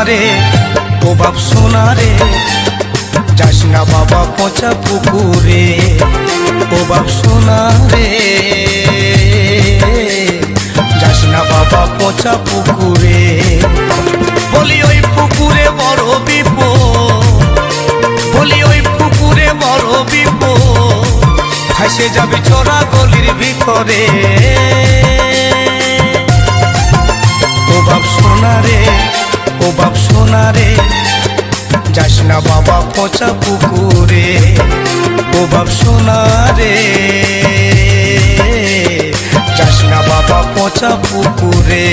রে, ও বাপ সোনা রে, যাস না বাবা পচা পুকুরে। ও বাপ সোনা রে, যাস না বাবা পচা পুকুরে। বলি ওই পুকুরে বড় বিপদ, বলি ওই পুকুরে বড় বিপদ, ভাসে যাবি চোরা গলির ভিতরে। ও বাপ সোনা রে, ও বাপ সোনা রে, যাস না বাবা পচা পুকুরে। ও বাপ সোনা রে, যাস না বাবা পচা পুকুরে।